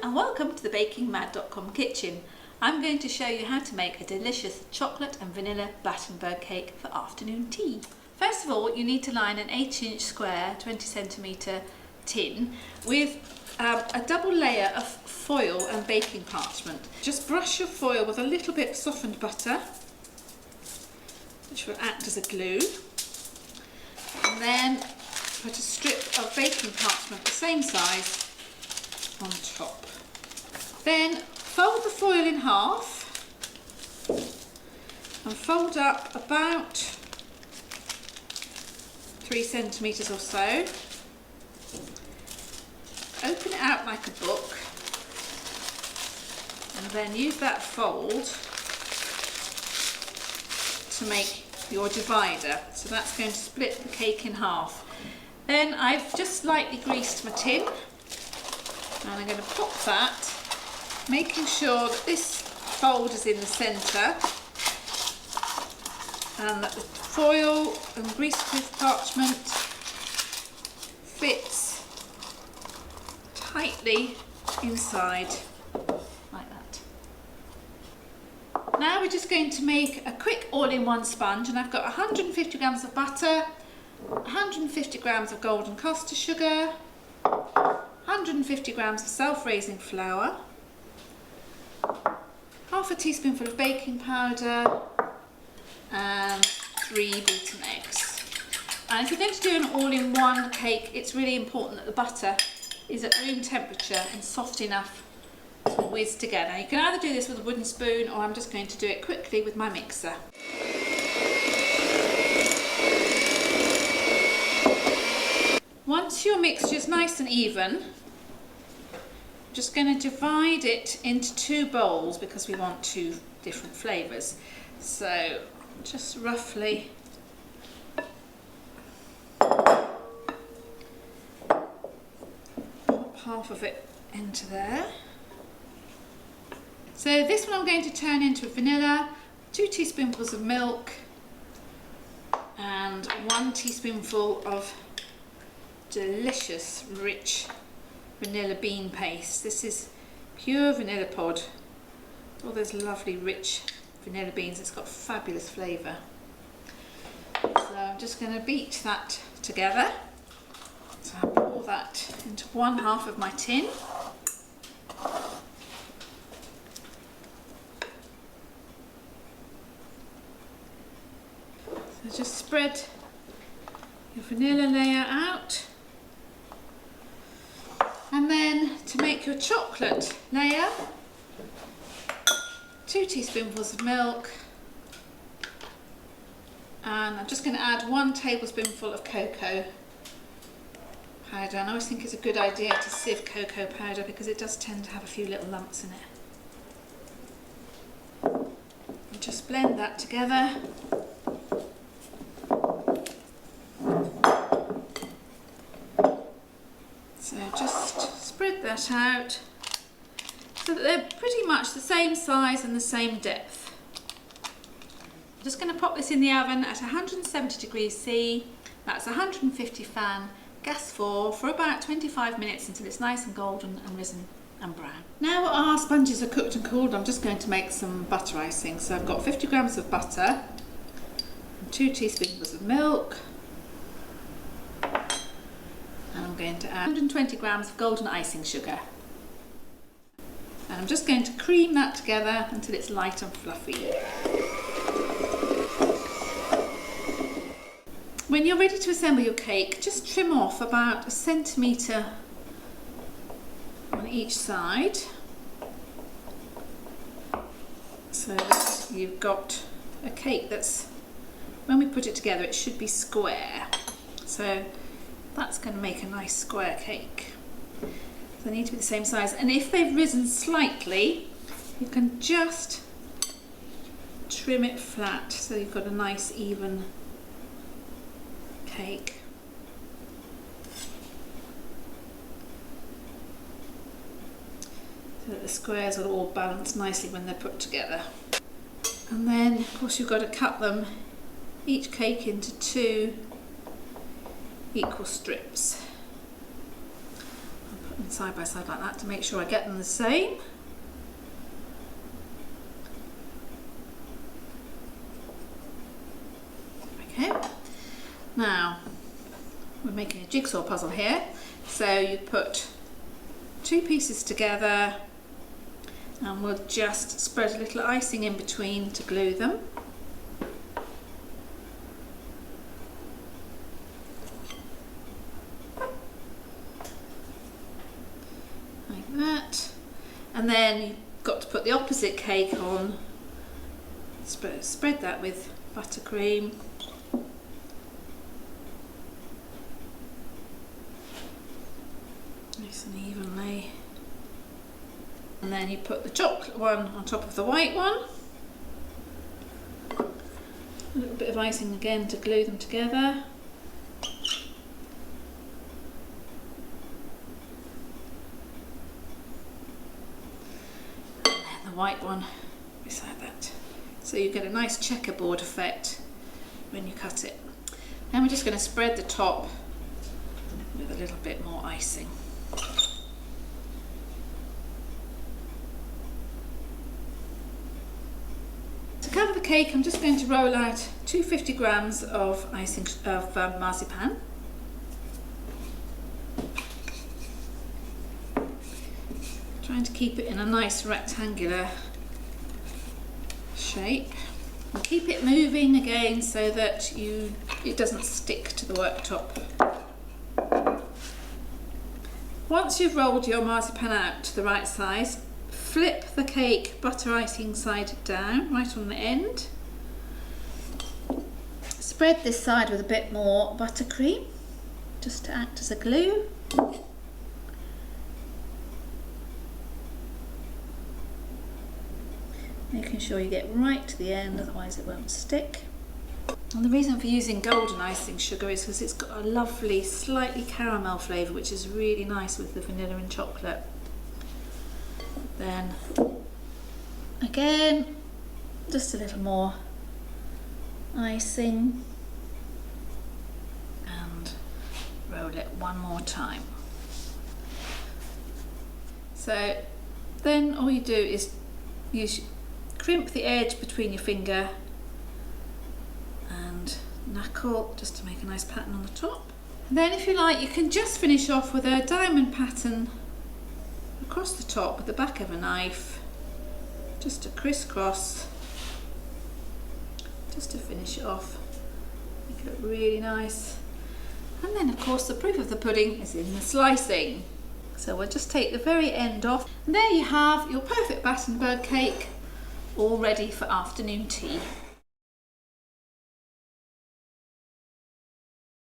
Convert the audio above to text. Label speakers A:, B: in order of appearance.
A: and welcome to the BakingMad.com kitchen. I'm going to show you how to make a delicious chocolate and vanilla Battenberg cake for afternoon tea. First of all, you need to line an 8-inch square 20cm tin with a double layer of foil and baking parchment. Just brush your foil with a little bit of softened butter, which will act as a glue, and then put a strip of baking parchment the same size on top. Then fold the foil in half and fold up about 3 centimetres or so. Open it out like a book and then use that fold to make your divider. So that's going to split the cake in half. Then I've just slightly greased my tin and I'm going to pop that, making sure that this fold is in the centre and that the foil and greased with parchment fits tightly inside like that. Now we're just going to make a quick all-in-one sponge, and I've got 150 grams of butter, 150 grams of golden caster sugar, 150 grams of self-raising flour, half a teaspoonful of baking powder and 3 beaten eggs. And if you're going to do an all-in-one cake, it's really important that the butter is at room temperature and soft enough to whiz together. You can either do this with a wooden spoon, or I'm just going to do it quickly with my mixer. Once your mixture is nice and even, I'm just going to divide it into 2 bowls because we want 2 different flavours. So just roughly pop half of it into there. So this one I'm going to turn into vanilla, 2 teaspoonfuls of milk and 1 teaspoonful of delicious rich vanilla bean paste. This is pure vanilla pod, all those lovely rich vanilla beans. It's got fabulous flavour. So I'm just going to beat that together. So I'll pour that into 1/2 of my tin. So just spread your vanilla layer out. And then to make your chocolate layer, 2 teaspoonfuls of milk, and I'm just going to add 1 tablespoonful of cocoa powder. And I always think it's a good idea to sieve cocoa powder because it does tend to have a few little lumps in it. And just blend that together. So just spread that out so that they're pretty much the same size and the same depth. I'm just going to pop this in the oven at 170 degrees C, that's 150 fan, gas 4, for about 25 minutes until it's nice and golden and risen and brown. Now our sponges are cooked and cooled, I'm just going to make some butter icing. So I've got 50 grams of butter, and 2 teaspoonfuls of milk, and I'm going to add 120 grams of golden icing sugar. And I'm just going to cream that together until it's light and fluffy. When you're ready to assemble your cake, just trim off about 1 centimetre on each side, so that you've got a cake that's, when we put it together, it should be square. So that's going to make a nice square cake. They need to be the same size, and if they've risen slightly, you can just trim it flat so you've got a nice even cake. So that the squares will all balance nicely when they're put together. And then of course you've got to cut them, each cake, into 2 equal strips. Put them side by side like that to make sure I get them the same. Okay, now we're making a jigsaw puzzle here. So you put two pieces together and we'll just spread a little icing in between to glue them. Like that. And then you've got to put the opposite cake on. Spread that with buttercream. Nice and evenly. And then you put the chocolate one on top of the white one. A little bit of icing again to glue them together. And then the white one beside that. So you get a nice checkerboard effect when you cut it. Then we're just going to spread the top with a little bit more icing. To cover the cake, I'm just going to roll out 250 grams of marzipan. Trying to keep it in a nice rectangular shape. And keep it moving again so that it doesn't stick to the worktop. Once you've rolled your marzipan out to the right size, flip the cake butter icing side down, right on the end. Spread this side with a bit more buttercream, just to act as a glue. Making sure you get right to the end, otherwise it won't stick. And the reason for using golden icing sugar is because it's got a lovely, slightly caramel flavour, which is really nice with the vanilla and chocolate. Then again, just a little more icing and roll it one more time. So then all you do is crimp the edge between your finger and knuckle just to make a nice pattern on the top. And then if you like, you can just finish off with a diamond pattern across the top with the back of a knife, just to crisscross, just to finish it off, make it look really nice. And then of course the proof of the pudding is in the slicing. So we'll just take the very end off, and there you have your perfect Battenberg cake, all ready for afternoon tea.